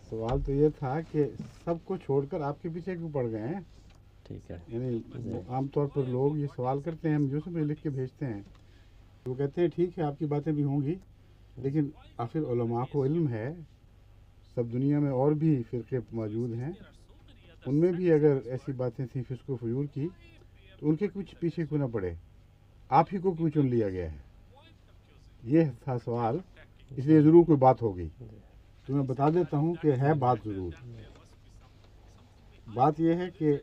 سوال تو یہ تھا کہ سب کو چھوڑ کر آپ کے پیچھے کیوں پڑ گئے ہیں؟ ٹھیک ہے یعنی عام طور پر لوگ یہ سوال کرتے ہیں، ہم جو سے لکھ کے بھیجتے ہیں، وہ کہتے ہیں ٹھیک ہے آپ کی باتیں بھی ہوں گی، لیکن آخر علماء کو علم ہے، سب دنیا میں اور بھی فرقے موجود ہیں، ان میں بھی اگر ایسی باتیں تھیں فسق و فجور کی تو ان کے کچھ پیچھے کیوں نہ پڑے، آپ ہی کو کیوں چن لیا گیا ہے؟ یہ تھا سوال، اس لیے ضرور کوئی بات ہوگی تو میں بتا دیتا ہوں کہ ہے بات ضرور۔ بات یہ ہے کہ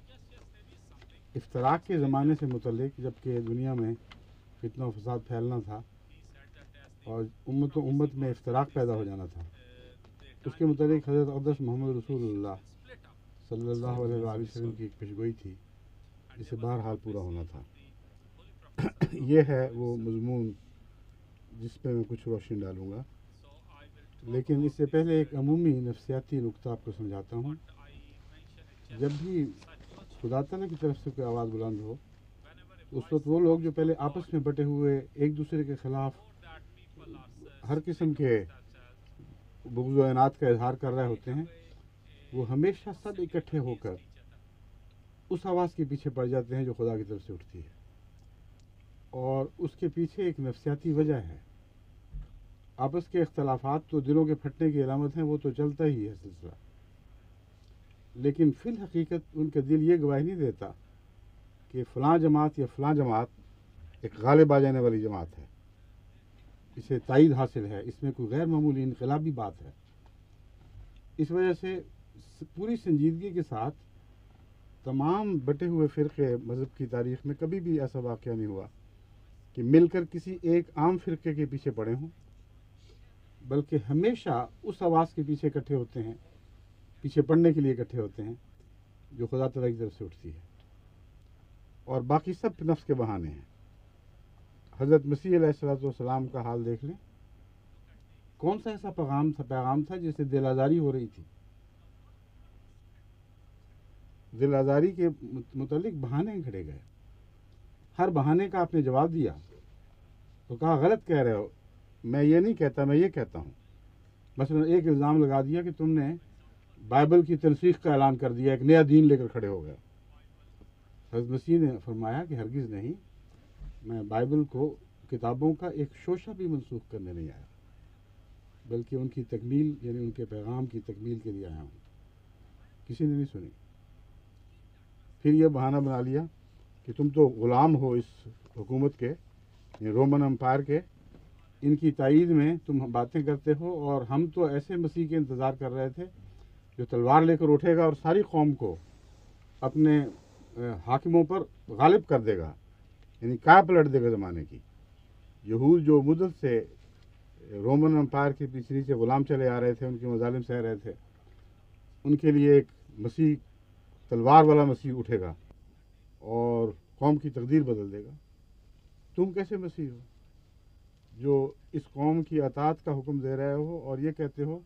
افتراق کے زمانے سے متعلق، جب کہ دنیا میں فتنہ و فساد پھیلنا تھا اور امت و امت میں افتراق پیدا ہو جانا تھا، اس کے متعلق حضرت اقدس محمد رسول اللہ صلی اللہ علیہ وآلہ وسلم کی ایک پیشگوئی تھی جسے بہرحال پورا ہونا تھا۔ یہ ہے وہ مضمون جس پہ میں کچھ روشنی ڈالوں گا، لیکن اس سے پہلے ایک عمومی نفسیاتی نقطہ آپ کو سمجھاتا ہوں۔ جب بھی خدا تعالیٰ کی طرف سے کوئی آواز بلند ہو، اس وقت وہ لوگ جو پہلے آپس میں بٹے ہوئے ایک دوسرے کے خلاف ہر قسم کے بغض و عناد کا اظہار کر رہے ہوتے ہیں، وہ ہمیشہ سب اکٹھے ہو کر اس آواز کے پیچھے پڑ جاتے ہیں جو خدا کی طرف سے اٹھتی ہے، اور اس کے پیچھے ایک نفسیاتی وجہ ہے۔ آپس کے اختلافات تو دلوں کے پھٹنے کی علامت ہیں، وہ تو چلتا ہی ہے سلسلہ، لیکن فی الحقیقت ان کا دل یہ گواہی نہیں دیتا کہ فلاں جماعت یا فلاں جماعت ایک غالب آ جانے والی جماعت ہے، اسے تائید حاصل ہے، اس میں کوئی غیر معمولی انقلابی بات ہے۔ اس وجہ سے پوری سنجیدگی کے ساتھ تمام بٹے ہوئے فرقے مذہب کی تاریخ میں کبھی بھی ایسا واقعہ نہیں ہوا کہ مل کر کسی ایک عام فرقے کے پیچھے پڑے ہوں، بلکہ ہمیشہ اس آواز کے پیچھے اکٹھے ہوتے ہیں، پیچھے پڑنے کے لیے اکٹھے ہوتے ہیں جو خدا تعالیٰ کی طرف سے اٹھتی ہے، اور باقی سب نفس کے بہانے ہیں۔ حضرت مسیح علیہ الصلوۃ والسلام کا حال دیکھ لیں، کون سا ایسا پیغام تھا جس سے دل آزاری ہو رہی تھی؟ دل آزاری کے متعلق بہانے گھڑے گئے، ہر بہانے کا آپ نے جواب دیا تو کہا غلط کہہ رہے ہو، میں یہ نہیں کہتا، میں یہ کہتا ہوں۔ مثلا ایک الزام لگا دیا کہ تم نے بائبل کی تنسیخ کا اعلان کر دیا، ایک نیا دین لے کر کھڑے ہو گئے۔ حضرت مسیح نے فرمایا کہ ہرگز نہیں، میں بائبل کو کتابوں کا ایک شوشہ بھی منسوخ کرنے نہیں آیا، بلکہ ان کی تکمیل، یعنی ان کے پیغام کی تکمیل کے لیے آیا ہوں۔ کسی نے نہیں سنی۔ پھر یہ بہانہ بنا لیا کہ تم تو غلام ہو اس حکومت کے، یعنی رومن امپائر کے، ان کی تائید میں تم باتیں کرتے ہو، اور ہم تو ایسے مسیح کے انتظار کر رہے تھے جو تلوار لے کر اٹھے گا اور ساری قوم کو اپنے حاکموں پر غالب کر دے گا، یعنی کیا پلٹ دے گا زمانے کی۔ یہود جو مدت سے رومن امپائر کے پیچھے نیچے غلام چلے آ رہے تھے، ان کے مظالم سہ رہے تھے، ان کے لیے ایک مسیح، تلوار والا مسیح اٹھے گا اور قوم کی تقدیر بدل دے گا۔ تم کیسے مسیح ہو جو اس قوم کی اطاعت کا حکم دے رہے ہو اور یہ کہتے ہو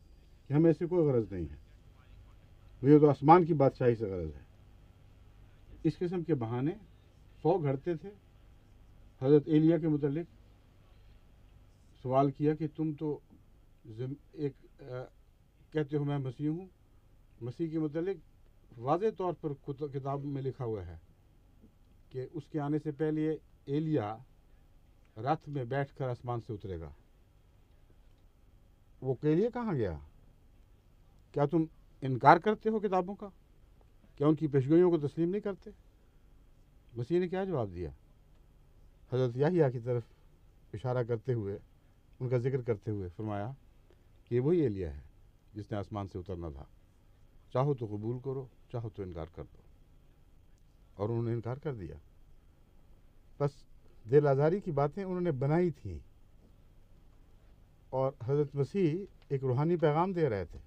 کہ ہمیں ایسی کوئی غرض نہیں ہے، مجھے تو آسمان کی بادشاہی سے غرض ہے۔ اس قسم کے بہانے 100 گھڑتے تھے۔ حضرت ایلیا کے متعلق سوال کیا کہ تم تو ایک کہتے ہو میں مسیح ہوں، مسیح کے متعلق واضح طور پر کتاب میں لکھا ہوا ہے کہ اس کے آنے سے پہلے ایلیا رتھ میں بیٹھ کر آسمان سے اترے گا۔ وہ ایلیا کہاں گیا؟ کیا تم انکار کرتے ہو کتابوں کا؟ کیا ان کی پیشگوئیوں کو تسلیم نہیں کرتے؟ مسیح نے کیا جواب دیا؟ حضرت یحییٰ کی طرف اشارہ کرتے ہوئے، ان کا ذکر کرتے ہوئے فرمایا کہ یہ وہی ایلیا ہے جس نے آسمان سے اترنا تھا، چاہو تو قبول کرو، چاہو تو انکار کر دو۔ اور انہوں نے انکار کر دیا۔ بس دل آزاری کی باتیں انہوں نے بنائی تھیں، اور حضرت مسیح ایک روحانی پیغام دے رہے تھے۔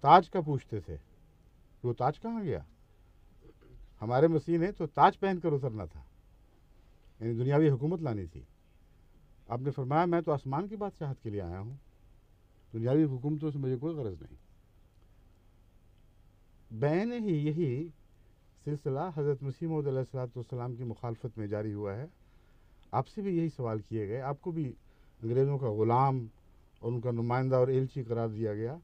تاج کا پوچھتے تھے، وہ تاج کہاں گیا؟ ہمارے مسیح نے تو تاج پہن کر اترنا تھا، یعنی دنیاوی حکومت لانی تھی۔ آپ نے فرمایا میں تو آسمان کی بادشاہت کے لیے آیا ہوں، دنیاوی حکومتوں سے مجھے کوئی غرض نہیں۔ بین ہی یہی سلسلہ حضرت مسیح موعود علیہ الصلوۃ والسلام کی مخالفت میں جاری ہوا ہے۔ آپ سے بھی یہی سوال کیے گئے، آپ کو بھی انگریزوں کا غلام اور ان کا نمائندہ اور ایلچی قرار دیا گیا،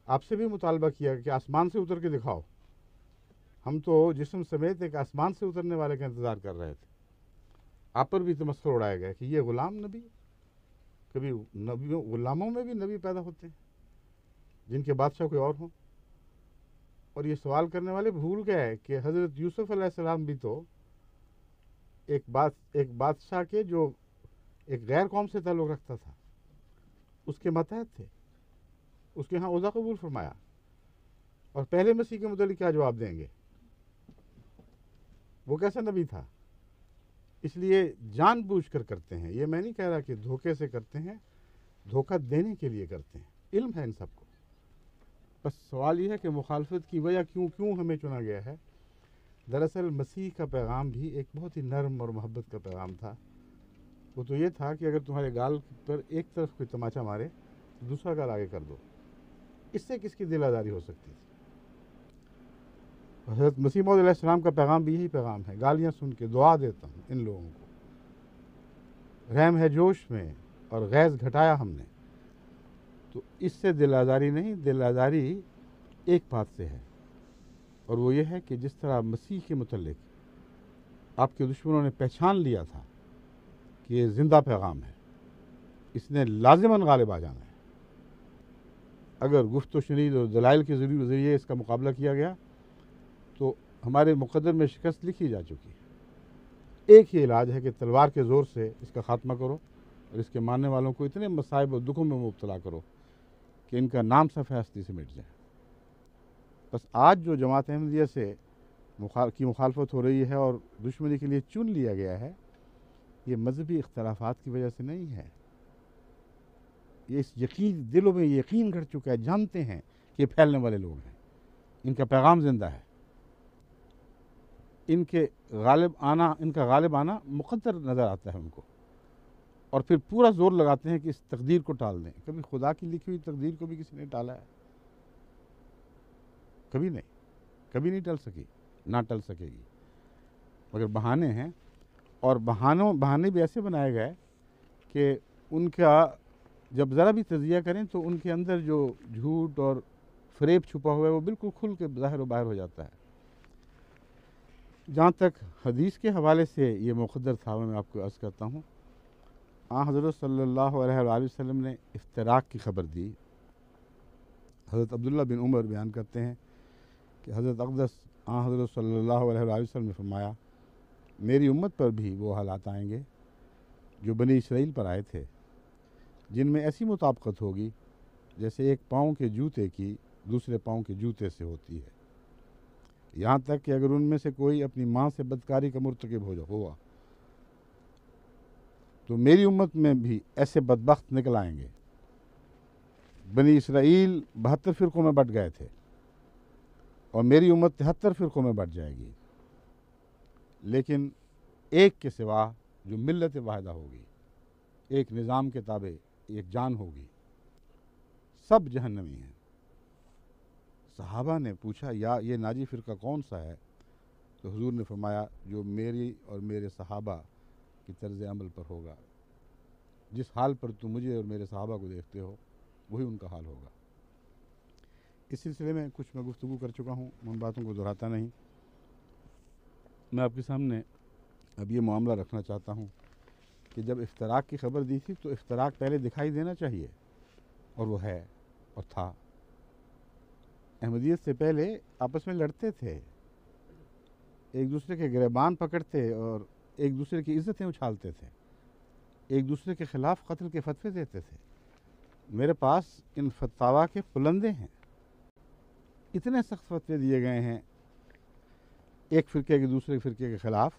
آپ سے بھی مطالبہ کیا کہ آسمان سے اتر کے دکھاؤ. ہم تو جسم سمیت ایک آسمان سے اترنے والے کا انتظار کر رہے تھے. آپ پر بھی تمسخر اڑایا گیا کہ یہ غلام نبی. کبھی نبیوں غلاموں میں بھی نبی پیدا ہوتے ہیں جن کے بادشاہ کوئی اور ہوں. اور یہ سوال کرنے والے بھول گئے کہ حضرت یوسف علیہ السلام بھی تو ایک بادشاہ کے جو ایک غیر قوم سے تعلق رکھتا تھا اس کے ماتحت تھے. اس کے ہاں عہدہ قبول فرمایا. اور پہلے مسیح کے متعلق کیا جواب دیں گے؟ وہ کیسا نبی تھا؟ اس لیے جان بوجھ کر کرتے ہیں. یہ میں نہیں کہہ رہا کہ دھوکے سے کرتے ہیں، دھوکہ دینے کے لیے کرتے ہیں. علم ہے ان سب کو. بس سوال یہ ہے کہ مخالفت کی وجہ کیوں ہمیں چنا گیا ہے. دراصل مسیح کا پیغام بھی ایک بہت ہی نرم اور محبت کا پیغام تھا. وہ تو یہ تھا کہ اگر تمہارے گال پر ایک طرف کوئی تماچا مارے تو دوسرا گال آگے کر دو. اس سے کس کی دل آزاری ہو سکتی تھی؟ حضرت مسیح موعود علیہ السلام کا پیغام بھی یہی پیغام ہے. گالیاں سن کے دعا دیتا ہوں ان لوگوں کو، رحم ہے جوش میں اور غیظ گھٹایا ہم نے. تو اس سے دل آزاری نہیں، دل آزاری ایک بات سے ہے، اور وہ یہ ہے کہ جس طرح مسیح کے متعلق آپ کے دشمنوں نے پہچان لیا تھا کہ یہ زندہ پیغام ہے، اس نے لازماً غالب آ جانا ہے. اگر گفت و شنید اور دلائل کے ذریعے اس کا مقابلہ کیا گیا تو ہمارے مقدر میں شکست لکھی جا چکی ہے. ایک ہی علاج ہے کہ تلوار کے زور سے اس کا خاتمہ کرو اور اس کے ماننے والوں کو اتنے مصائب اور دکھوں میں مبتلا کرو کہ ان کا نام صفحہ ہستی سے مٹ جائے. بس آج جو جماعت احمدیہ سے کی مخالفت ہو رہی ہے اور دشمنی کے لیے چن لیا گیا ہے، یہ مذہبی اختلافات کی وجہ سے نہیں ہے. یہ اس یقین دلوں میں یقین گھڑ چکا ہے، جانتے ہیں کہ یہ پھیلنے والے لوگ ہیں، ان کا پیغام زندہ ہے. ان کا غالب آنا مقدر نظر آتا ہے ان کو، اور پھر پورا زور لگاتے ہیں کہ اس تقدیر کو ٹال دیں. کبھی خدا کی لکھی ہوئی تقدیر کو بھی کسی نے ٹالا ہے؟ کبھی نہیں ٹل سکی، نہ ٹل سکے گی. مگر بہانے ہیں، اور بہانے بھی ایسے بنائے گئے کہ ان کا جب ذرا بھی تجزیہ کریں تو ان کے اندر جو جھوٹ اور فریب چھپا ہوا ہے وہ بالکل کھل کے ظاہر و باہر ہو جاتا ہے. جہاں تک حدیث کے حوالے سے یہ مقدر تھا، میں آپ کو عرض کرتا ہوں، حضرت صلی اللہ علیہ وآلہ وسلم نے افتراق کی خبر دی. حضرت عبداللہ بن عمر بیان کرتے ہیں کہ حضرت اقدس حضرت صلی اللہ علیہ وآلہ وسلم نے فرمایا، میری امت پر بھی وہ حالات آئیں گے جو بنی اسرائیل پر آئے تھے، جن میں ایسی مطابقت ہوگی جیسے ایک پاؤں کے جوتے کی دوسرے پاؤں کے جوتے سے ہوتی ہے. یہاں تک کہ اگر ان میں سے کوئی اپنی ماں سے بدکاری کا مرتکب ہوا تو میری امت میں بھی ایسے بدبخت نکل آئیں گے. بنی اسرائیل 72 فرقوں میں بٹ گئے تھے اور میری امت 73 فرقوں میں بٹ جائے گی، لیکن ایک کے سوا جو ملت واحدہ ہوگی، ایک نظام کے تابع ایک جان ہوگی، سب جہنمی ہیں. صحابہ نے پوچھا، یا یہ ناجی فرقہ کون سا ہے؟ تو حضور نے فرمایا، جو میری اور میرے صحابہ کی طرز عمل پر ہوگا. جس حال پر تم مجھے اور میرے صحابہ کو دیکھتے ہو وہی ان کا حال ہوگا. اس سلسلے میں کچھ میں گفتگو کر چکا ہوں، ان باتوں کو دہراتا نہیں. میں آپ کے سامنے اب یہ معاملہ رکھنا چاہتا ہوں کہ جب افتراق کی خبر دی تھی تو افتراق پہلے دکھائی دینا چاہیے، اور وہ ہے اور تھا. احمدیت سے پہلے آپس میں لڑتے تھے، ایک دوسرے کے گریبان پکڑتے اور ایک دوسرے کی عزتیں اچھالتے تھے، ایک دوسرے کے خلاف قتل کے فتوے دیتے تھے. میرے پاس ان فتاوا کے پلندے ہیں. اتنے سخت فتوے دیے گئے ہیں ایک فرقے کے دوسرے فرقے کے خلاف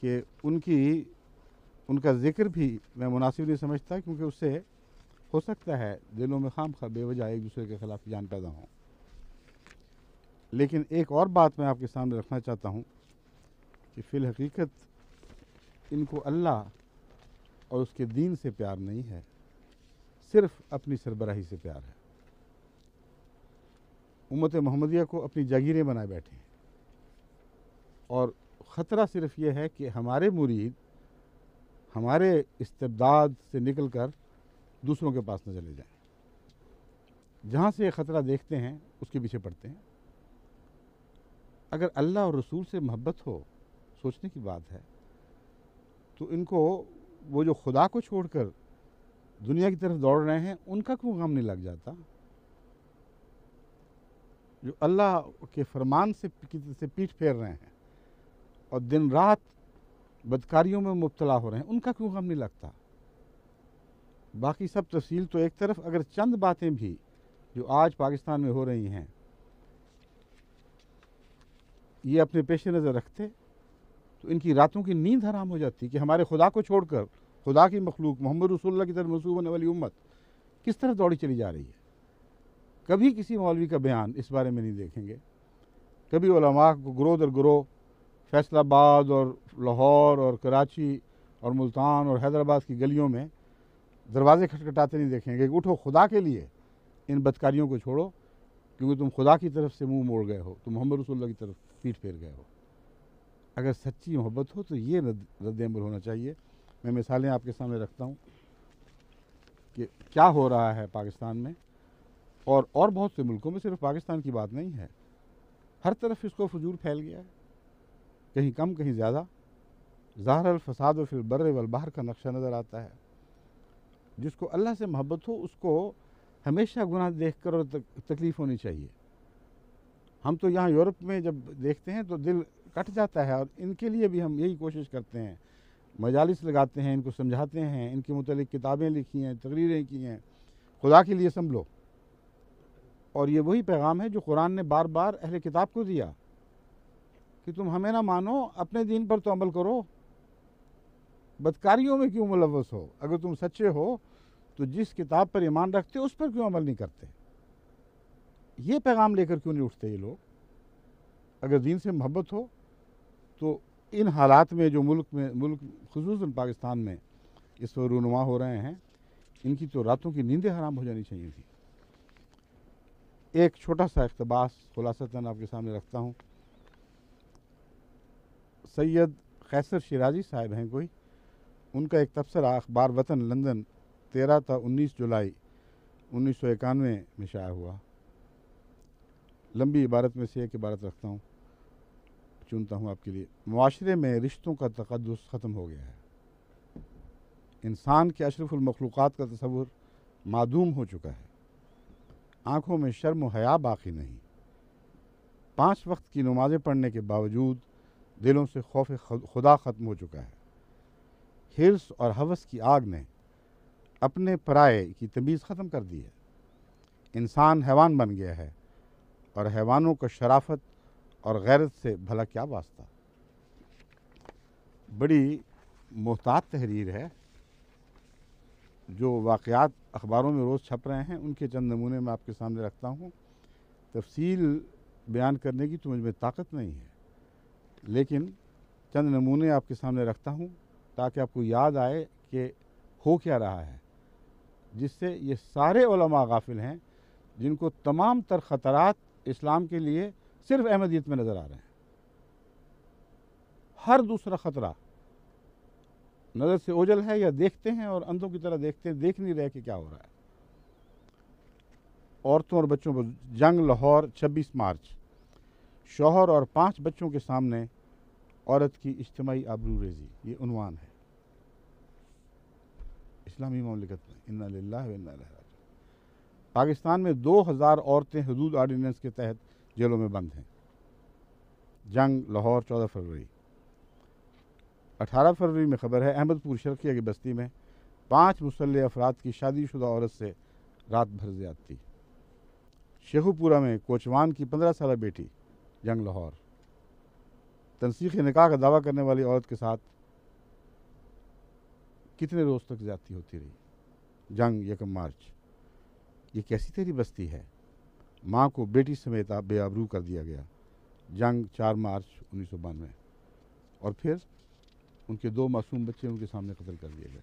کہ ان کا ذکر بھی میں مناسب نہیں سمجھتا، کیونکہ اس سے ہو سکتا ہے دلوں میں خام خواہ بے وجہ ایک دوسرے کے خلاف جان پیدا ہوں. لیکن ایک اور بات میں آپ کے سامنے رکھنا چاہتا ہوں کہ فی الحقیقت ان کو اللہ اور اس کے دین سے پیار نہیں ہے، صرف اپنی سربراہی سے پیار ہے. امت محمدیہ کو اپنی جاگیریں بنائے بیٹھے ہیں، اور خطرہ صرف یہ ہے کہ ہمارے مرید ہمارے استبداد سے نکل کر دوسروں کے پاس نہ چلے جائیں. جہاں سے یہ خطرہ دیکھتے ہیں اس کے پیچھے پڑتے ہیں. اگر اللہ اور رسول سے محبت ہو، سوچنے کی بات ہے، تو ان کو وہ جو خدا کو چھوڑ کر دنیا کی طرف دوڑ رہے ہیں ان کا کیوں غم نہیں لگ جاتا؟ جو اللہ کے فرمان سے پیٹھ پھیر رہے ہیں اور دن رات بدکاریوں میں مبتلا ہو رہے ہیں ان کا کیوں غم نہیں لگتا؟ باقی سب تفصیل تو ایک طرف، اگر چند باتیں بھی جو آج پاکستان میں ہو رہی ہیں یہ اپنے پیش نظر رکھتے تو ان کی راتوں کی نیند حرام ہو جاتی کہ ہمارے خدا کو چھوڑ کر خدا کی مخلوق محمد رسول اللہ کی طرف منسوب ہونے والی امت کس طرح دوڑی چلی جا رہی ہے. کبھی کسی مولوی کا بیان اس بارے میں نہیں دیکھیں گے. کبھی علماء کو گروہ در گروہ فیصل آباد اور لاہور اور کراچی اور ملتان اور حیدرآباد کی گلیوں میں دروازے کھٹکھٹاتے نہیں دیکھیں گے کہ اٹھو خدا کے لیے ان بدکاریوں کو چھوڑو، کیونکہ تم خدا کی طرف سے منہ موڑ گئے ہو، تم محمد رسول اللہ کی طرف پیٹھ پھیر گئے ہو. اگر سچی محبت ہو تو یہ رد عمل ہونا چاہیے. میں مثالیں آپ کے سامنے رکھتا ہوں کہ کیا ہو رہا ہے پاکستان میں اور بہت سے ملکوں میں، صرف پاکستان کی بات نہیں ہے. ہر طرف اس کو فجور پھیل گیا ہے، کہیں کم کہیں زیادہ. ظاہر الفساد و فی البر والبحر کا نقشہ نظر آتا ہے. جس کو اللہ سے محبت ہو اس کو ہمیشہ گناہ دیکھ کر اور تکلیف ہونی چاہیے. ہم تو یہاں یورپ میں جب دیکھتے ہیں تو دل کٹ جاتا ہے، اور ان کے لیے بھی ہم یہی کوشش کرتے ہیں، مجالس لگاتے ہیں، ان کو سمجھاتے ہیں، ان کے متعلق کتابیں لکھی ہیں، تقریریں کی ہیں، خدا کے لیے سنبھلو. اور یہ وہی پیغام ہے جو قرآن نے بار بار اہل کتاب کو دیا کہ تم ہمیں نہ مانو، اپنے دین پر تو عمل کرو، بدکاریوں میں کیوں ملوث ہو؟ اگر تم سچے ہو تو جس کتاب پر ایمان رکھتے اس پر کیوں عمل نہیں کرتے؟ یہ پیغام لے کر کیوں نہیں اٹھتے یہ لوگ؟ اگر دین سے محبت ہو تو ان حالات میں جو ملک خصوصاً پاکستان میں اس وقت رونما ہو رہے ہیں، ان کی تو راتوں کی نیندیں حرام ہو جانی چاہیے تھی. ایک چھوٹا سا اقتباس خلاصتاً آپ کے سامنے رکھتا ہوں. سید قیصر شیرازی صاحب ہیں کوئی، ان کا ایک تبصرہ اخبار وطن لندن 13 تا 19 جولائی 1991 میں شائع ہوا. لمبی عبارت میں سے ایک عبارت رکھتا ہوں، چنتا ہوں آپ کے لیے. معاشرے میں رشتوں کا تقدس ختم ہو گیا ہے. انسان کے اشرف المخلوقات کا تصور معدوم ہو چکا ہے. آنکھوں میں شرم و حیا باقی نہیں. 5 وقت کی نمازیں پڑھنے کے باوجود دلوں سے خوف خدا ختم ہو چکا ہے. حرص اور ہوس کی آگ نے اپنے پرائے کی تمیز ختم کر دی ہے. انسان حیوان بن گیا ہے، اور حیوانوں کا شرافت اور غیرت سے بھلا کیا واسطہ. بڑی محتاط تحریر ہے. جو واقعات اخباروں میں روز چھپ رہے ہیں ان کے چند نمونے میں آپ کے سامنے رکھتا ہوں. تفصیل بیان کرنے کی تو مجھ میں طاقت نہیں ہے، لیکن چند نمونے آپ کے سامنے رکھتا ہوں تاکہ آپ کو یاد آئے کہ ہو کیا رہا ہے، جس سے یہ سارے علماء غافل ہیں جن کو تمام تر خطرات اسلام کے لیے صرف احمدیت میں نظر آ رہے ہیں. ہر دوسرا خطرہ نظر سے اوجھل ہے، یا دیکھتے ہیں اور اندھوں کی طرح دیکھتے ہیں، دیکھ نہیں رہے کہ کیا ہو رہا ہے. عورتوں اور بچوں پر جنگ لاہور 26 مارچ. شوہر اور 5 بچوں کے سامنے عورت کی اجتماعی آبرو ریزی، یہ عنوان ہے. اسلامی مملکت میں انا للہ و انا الیہ راجعون. پاکستان میں 2000 عورتیں حدود آرڈیننس کے تحت جیلوں میں بند ہیں. جنگ لاہور 14 فروری. 18 فروری میں خبر ہے احمد پور شرقیہ کی بستی میں 5 مسلح افراد کی شادی شدہ عورت سے رات بھر زیادتی. شیخو پورہ میں کوچوان کی 15 سالہ بیٹی. جنگ لاہور. تنسیخ نکاح کا دعویٰ کرنے والی عورت کے ساتھ کتنے روز تک زیادتی ہوتی رہی. جنگ 1 مارچ. یہ کیسی تیری بستی ہے؟ ماں کو بیٹی سمیت بے آبرو کر دیا گیا. جنگ 4 مارچ 1992. اور پھر ان کے 2 معصوم بچے ان کے سامنے قتل کر دیے گئے.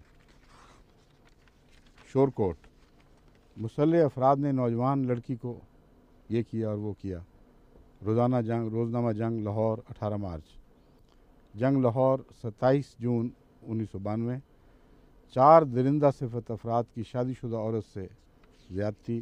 شور کوٹ. مسلح افراد نے نوجوان لڑکی کو یہ کیا اور وہ کیا. روزنامہ جنگ لاہور 18 مارچ. جنگ لاہور 27 جون 1992. 4 درندہ صفت افراد کی شادی شدہ عورت سے زیادتی.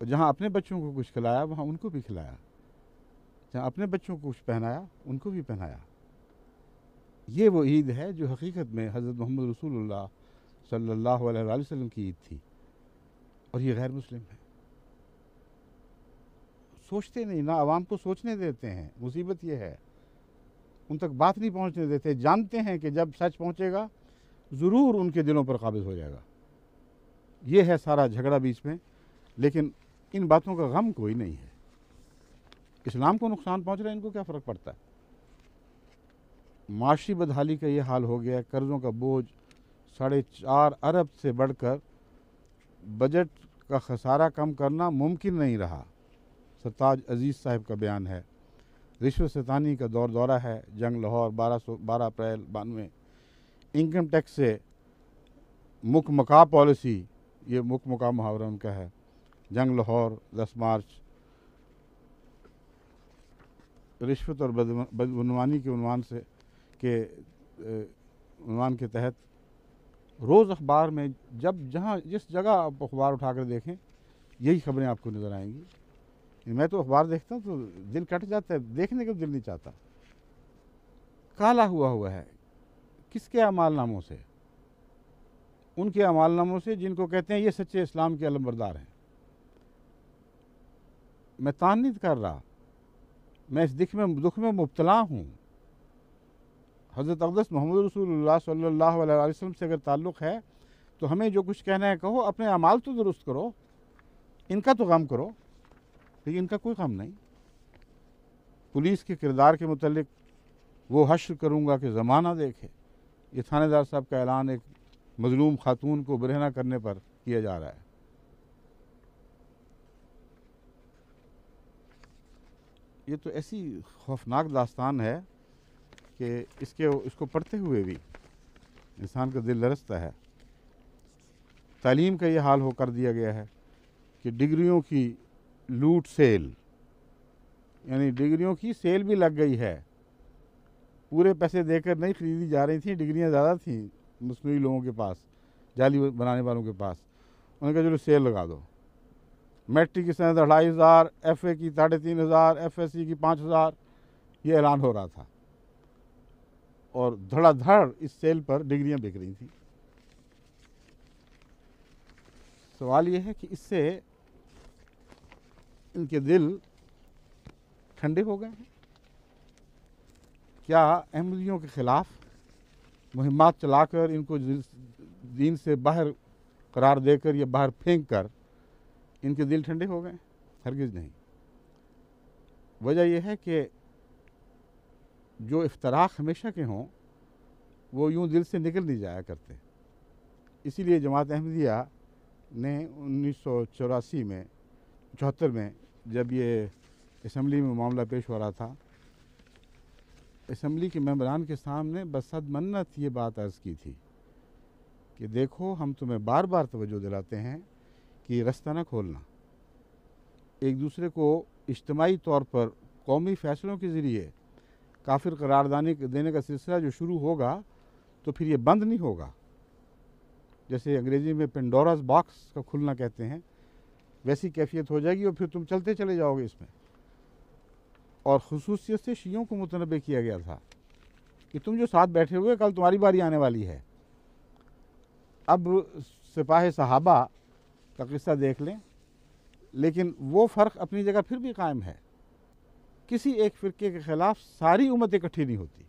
جہاں اپنے بچوں کو کچھ کھلایا وہاں ان کو بھی کھلایا، جہاں اپنے بچوں کو کچھ پہنایا ان کو بھی پہنایا۔ یہ وہ عید ہے جو حقیقت میں حضرت محمد رسول اللہ صلی اللہ علیہ وآلہ وسلم کی عید تھی، اور یہ غیر مسلم ہے۔ سوچتے نہیں، نہ عوام کو سوچنے دیتے ہیں، مصیبت یہ ہے، ان تک بات نہیں پہنچنے دیتے۔ جانتے ہیں کہ جب سچ پہنچے گا ضرور ان کے دلوں پر قابض ہو جائے گا۔ یہ ہے سارا جھگڑا بیچ میں، لیکن ان باتوں کا غم کوئی نہیں ہے۔ اسلام کو نقصان پہنچ رہا ہے، ان کو کیا فرق پڑتا ہے؟ معاشی بدحالی کا یہ حال ہو گیا، قرضوں کا بوجھ 4.5 ارب سے بڑھ کر بجٹ کا خسارہ کم کرنا ممکن نہیں رہا۔ سرتاج عزیز صاحب کا بیان ہے۔ رشوت ستانی کا دور دورہ ہے۔ جنگ لاہور 12 اپریل 92۔ انکم ٹیکس سے مک مکا پالیسی، یہ مک مکا محاورہ ان کا ہے۔ جنگ لاہور 10 مارچ۔ رشوت اور بدعنوانی کے عنوان کے تحت روز اخبار میں جس جگہ آپ اخبار اٹھا کر دیکھیں یہی خبریں آپ کو نظر آئیں گی۔ میں تو اخبار دیکھتا ہوں تو دل کٹ جاتا ہے، دیکھنے کا دل نہیں چاہتا۔ کالا ہوا ہے، کس کے اعمال ناموں سے؟ ان کے اعمال ناموں سے جن کو کہتے ہیں یہ سچے اسلام کے علمبردار ہیں۔ میں تان نہیں کر رہا، میں اس دکھ میں مبتلا ہوں۔ حضرت اقدس محمد رسول اللہ صلی اللہ علیہ وسلم سے اگر تعلق ہے تو ہمیں جو کچھ کہنا ہے کہو، اپنے اعمال تو درست کرو، ان کا تو غم کرو، لیکن ان کا کوئی غم نہیں۔ پولیس کے کردار کے متعلق وہ حشر کروں گا کہ زمانہ دیکھے، یہ تھانے دار صاحب کا اعلان ایک مظلوم خاتون کو برہنہ کرنے پر کیا جا رہا ہے۔ یہ تو ایسی خوفناک داستان ہے کہ اس کو پڑھتے ہوئے بھی انسان کا دل لرزتا ہے۔ تعلیم کا یہ حال ہو کر دیا گیا ہے کہ ڈگریوں کی لوٹ سیل، یعنی ڈگریوں کی سیل بھی لگ گئی ہے۔ پورے پیسے دے کر نہیں خریدی جا رہی تھیں، ڈگریاں زیادہ تھیں مصنوعی لوگوں کے پاس، جعلی بنانے والوں کے پاس۔ انہوں نے کہا چلو سیل لگا دو۔ میٹرک کی سند 2500، ایف اے کی 3500، ایف ایس سی کی 5000، یہ اعلان ہو رہا تھا، اور دھڑا دھڑ اس سیل پر ڈگریاں بک رہی تھیں۔ سوال یہ ہے کہ اس سے ان کے دل ٹھنڈے ہو گئے ہیں؟ کیا احمدیوں کے خلاف مہمات چلا کر ان کو دین سے باہر قرار دے کر یا باہر پھینک کر ان کے دل ٹھنڈے ہو گئے؟ ہرگز نہیں۔ وجہ یہ ہے کہ جو افتراق ہمیشہ کے ہوں وہ یوں دل سے نکل نہیں جایا کرتے۔ اسی لیے جماعت احمدیہ نے 1974 میں 74 میں جب یہ اسمبلی میں معاملہ پیش ہو رہا تھا، اسمبلی کے ممبران کے سامنے بصد منت یہ بات عرض کی تھی کہ دیکھو ہم تمہیں بار بار توجہ دلاتے ہیں کہ یہ رستہ نہ کھولنا، ایک دوسرے کو اجتماعی طور پر قومی فیصلوں کے ذریعے کافر قرار دینے کا سلسلہ جو شروع ہوگا تو پھر یہ بند نہیں ہوگا۔ جیسے انگریزی میں پینڈوراز باکس کا کھلنا کہتے ہیں، ویسی کیفیت ہو جائے گی اور پھر تم چلتے چلے جاؤ گے اس میں۔ اور خصوصیت سے شیعوں کو متنبہ کیا گیا تھا کہ تم جو ساتھ بیٹھے ہوئے کل تمہاری باری آنے والی ہے۔ اب سپاہ صحابہ کا قصہ دیکھ لیں، لیکن وہ فرق اپنی جگہ پھر بھی قائم ہے۔ کسی ایک فرقے کے خلاف ساری امت اکٹھی نہیں ہوتی۔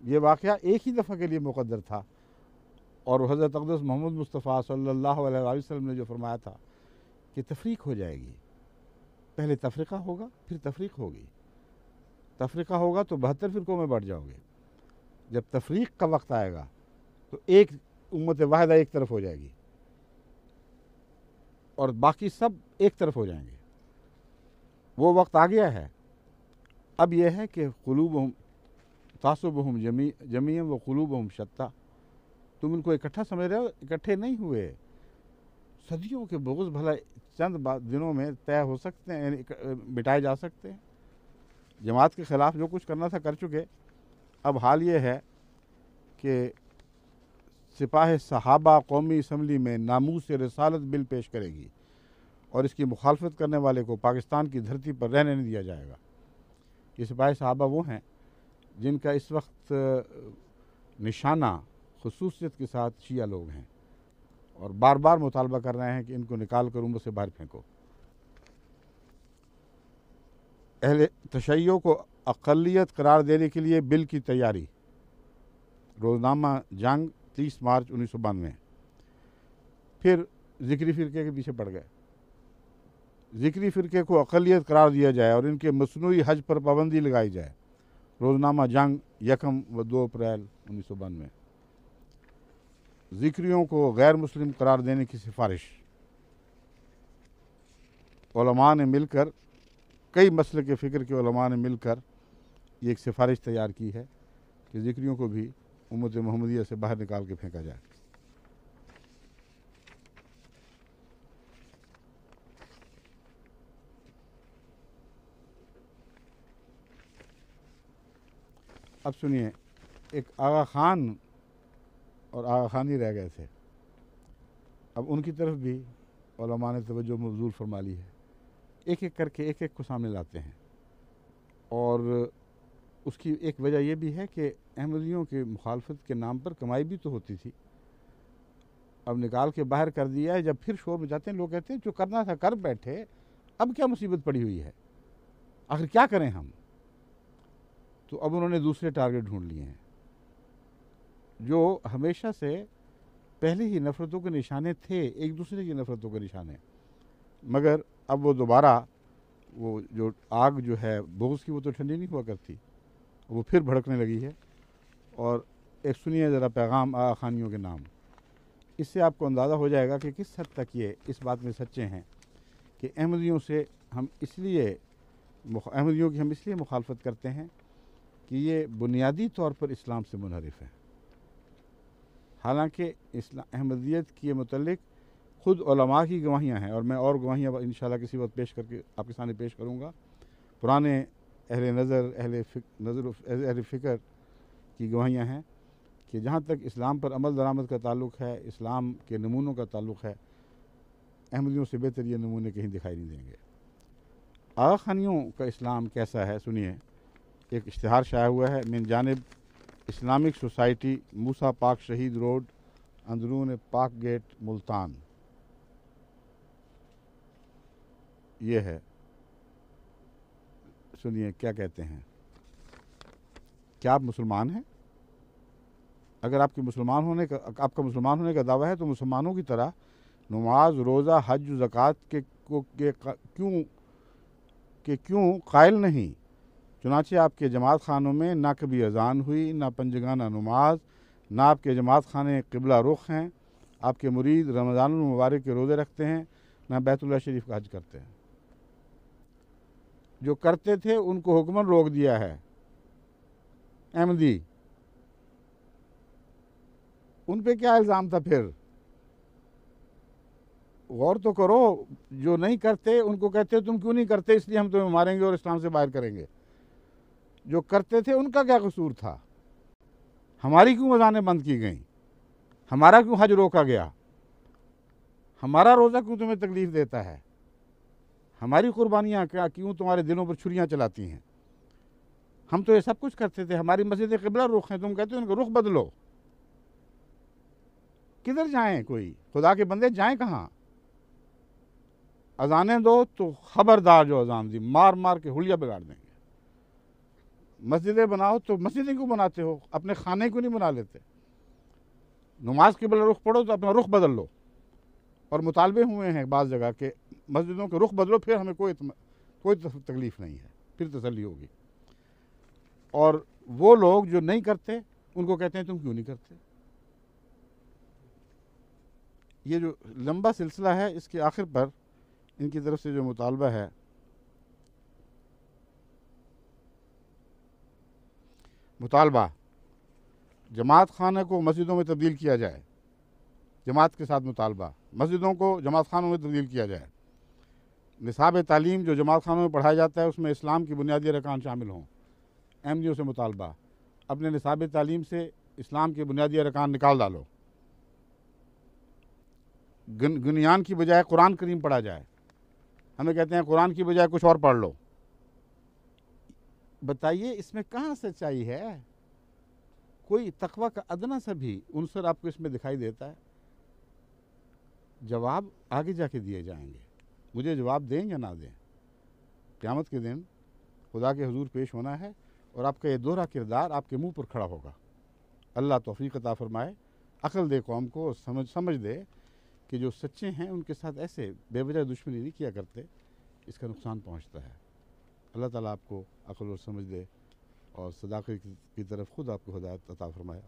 یہ واقعہ ایک ہی دفعہ کے لیے مقدر تھا، اور حضرت اقدس محمد مصطفیٰ صلی اللہ علیہ وآلہ وسلم نے جو فرمایا تھا کہ تفریق ہو جائے گی، پہلے تفرقہ ہوگا پھر تفریق ہوگی، تفرقہ ہوگا تو 72 فرقوں میں بڑھ جاؤ گے، جب تفریق کا وقت آئے گا تو ایک امت واحدہ ایک طرف ہو جائے گی اور باقی سب ایک طرف ہو جائیں گے۔ وہ وقت آ گیا ہے۔ اب یہ ہے کہ قلوبہم تعصبہم جمیعا وقلوبہم شتیٰ، تم ان کو اکٹھا سمجھ رہے ہو، اکٹھے نہیں ہوئے۔ صدیوں کے بغض بھلا چند دنوں میں طے ہو سکتے ہیں، یعنی مٹائے جا سکتے ہیں۔ جماعت کے خلاف جو کچھ کرنا تھا کر چکے۔ اب حال یہ ہے کہ سپاہ صحابہ قومی اسمبلی میں ناموس رسالت بل پیش کرے گی، اور اس کی مخالفت کرنے والے کو پاکستان کی دھرتی پر رہنے نہیں دیا جائے گا۔ یہ سپاہی صحابہ وہ ہیں جن کا اس وقت نشانہ خصوصیت کے ساتھ شیعہ لوگ ہیں اور بار بار مطالبہ کر رہے ہیں کہ ان کو نکال کر امت سے باہر پھینکو۔ اہل تشیع کو اقلیت قرار دینے کے لیے بل کی تیاری، روزنامہ جنگ 30 مارچ 1992۔ پھر ذکری فرقے کے پیچھے پڑ گئے، ذکری فرقے کو اقلیت قرار دیا جائے اور ان کے مصنوعی حج پر پابندی لگائی جائے، روزنامہ جنگ 1 و 2 اپریل 1992۔ ذکریوں کو غیر مسلم قرار دینے کی سفارش، علماء نے مل کر، کئی مسلک فکر کے علماء نے مل کر یہ ایک سفارش تیار کی ہے کہ ذکریوں کو بھی امت محمدیہ سے باہر نکال کے پھینکا جائے۔ اب سنیے، ایک آغا خان اور آغا خان ہی رہ گئے تھے، اب ان کی طرف بھی علماء نے توجہ مبذول فرما لی ہے۔ ایک ایک کر کے ایک ایک کو سامنے لاتے ہیں، اور اس کی ایک وجہ یہ بھی ہے کہ احمدیوں کے مخالفت کے نام پر کمائی بھی تو ہوتی تھی، اب نکال کے باہر کر دیا ہے۔ جب پھر شور مچاتے ہیں، لوگ کہتے ہیں جو کرنا تھا کر بیٹھے، اب کیا مصیبت پڑی ہوئی ہے، آخر کیا کریں ہم؟ تو اب انہوں نے دوسرے ٹارگٹ ڈھونڈ لیے ہیں جو ہمیشہ سے پہلے ہی نفرتوں کے نشانے تھے، ایک دوسرے کی نفرتوں کے نشانے، مگر اب وہ دوبارہ وہ جو آگ جو ہے بغض کی، وہ تو ٹھنڈی نہیں ہوا کرتی، وہ پھر بھڑکنے لگی ہے۔ اور ایک سنیے ذرا پیغام آغا خانیوں کے نام، اس سے آپ کو اندازہ ہو جائے گا کہ کس حد تک یہ اس بات میں سچے ہیں کہ احمدیوں سے ہم اس لیے احمدیوں کی ہم اس لیے مخالفت کرتے ہیں کہ یہ بنیادی طور پر اسلام سے منحرف ہے، حالانکہ احمدیت کے متعلق خود علماء کی گواہیاں ہیں، اور میں اور گواہیاں انشاءاللہ کسی وقت پیش کر کے آپ کے سامنے پیش کروں گا۔ پرانے اہل نظر، اہل فکر کی گواہیاں ہیں کہ جہاں تک اسلام پر عمل درآمد کا تعلق ہے، اسلام کے نمونوں کا تعلق ہے، احمدیوں سے بہتر یہ نمونے کہیں دکھائی نہیں دیں گے۔ آغا خانیوں کا اسلام کیسا ہے سنیے، ایک اشتہار شائع ہوا ہے من جانب اسلامک سوسائٹی، موسیٰ پاک شہید روڈ، اندرون پاک گیٹ، ملتان۔ یہ ہے، سنیے کیا کہتے ہیں۔ کیا آپ مسلمان ہیں؟ اگر آپ کا مسلمان ہونے کا دعویٰ ہے تو مسلمانوں کی طرح نماز، روزہ، حج و زکوٰۃ کے کیوں قائل نہیں؟ چنانچہ آپ کے جماعت خانوں میں نہ کبھی اذان ہوئی، نہ پنجگانہ نماز، نہ آپ کے جماعت خانے قبلہ رخ ہیں، آپ کے مرید رمضان المبارک کے روزے رکھتے ہیں، نہ بیت اللہ شریف کا حج کرتے ہیں۔ جو کرتے تھے ان کو حکماً روک دیا ہے احمدی، ان پہ کیا الزام تھا پھر؟ غور تو کرو، جو نہیں کرتے ان کو کہتے تم کیوں نہیں کرتے، اس لیے ہم تمہیں ماریں گے اور اسلام سے باہر کریں گے۔ جو کرتے تھے ان کا کیا قصور تھا؟ ہماری کیوں اذانیں بند کی گئیں؟ ہمارا کیوں حج روکا گیا؟ ہمارا روزہ کیوں تمہیں تکلیف دیتا ہے؟ ہماری قربانیاں کیوں تمہارے دلوں پر چھریاں چلاتی ہیں؟ ہم تو یہ سب کچھ کرتے تھے، ہماری مسجد قبلہ رخ ہیں، تم کہتے ہو ان کا رخ بدلو۔ کدھر جائیں؟ کوئی خدا کے بندے جائیں کہاں؟ اذانیں دو تو خبردار جو اذان دی مار مار کے حلیہ بگاڑ دیں گے۔ مسجدیں بناؤ تو مسجدیں کیوں بناتے ہو؟ اپنے خانے کیوں نہیں بنا لیتے؟ نماز قبلہ رخ پڑھو تو اپنا رخ بدل لو۔ اور مطالبے ہوئے ہیں بعض جگہ کہ مسجدوں کے رخ بدلو، پھر ہمیں کوئی تکلیف نہیں ہے، پھر تسلی ہوگی۔ اور وہ لوگ جو نہیں کرتے ان کو کہتے ہیں تم کیوں نہیں کرتے؟ یہ جو لمبا سلسلہ ہے، اس کے آخر پر ان کی طرف سے جو مطالبہ ہے، مطالبہ جماعت خانہ کو مسجدوں میں تبدیل کیا جائے، جماعت کے ساتھ مطالبہ مسجدوں کو جماعت خانوں میں تبدیل کیا جائے، نصاب تعلیم جو جماعت خانوں میں پڑھایا جاتا ہے اس میں اسلام کی بنیادی ارکان شامل ہوں۔ احمدیوں سے مطالبہ، اپنے نصاب تعلیم سے اسلام کے بنیادی ارکان نکال ڈالو، گنیان کی بجائے قرآن کریم پڑھا جائے، ہمیں کہتے ہیں قرآن کی بجائے کچھ اور پڑھ لو. بتائیے اس میں کہاں سچائی ہے؟ کوئی تقوی کا ادنا سا بھی عنصر آپ کو اس میں دکھائی دیتا ہے؟ جواب آگے جا کے دیے جائیں گے. مجھے جواب دیں یا نہ دیں، قیامت کے دن خدا کے حضور پیش ہونا ہے، اور آپ کا یہ دوہرا کردار آپ کے منہ پر کھڑا ہوگا. اللہ توفیق عطا فرمائے، عقل دے قوم کو، سمجھ دے کہ جو سچے ہیں ان کے ساتھ ایسے بے وجہ دشمنی نہیں کیا کرتے، اس کا نقصان پہنچتا ہے. اللہ تعالیٰ آپ کو عقل اور سمجھ دے اور صداقت کی طرف خود آپ کو ہدایت عطا فرمائے.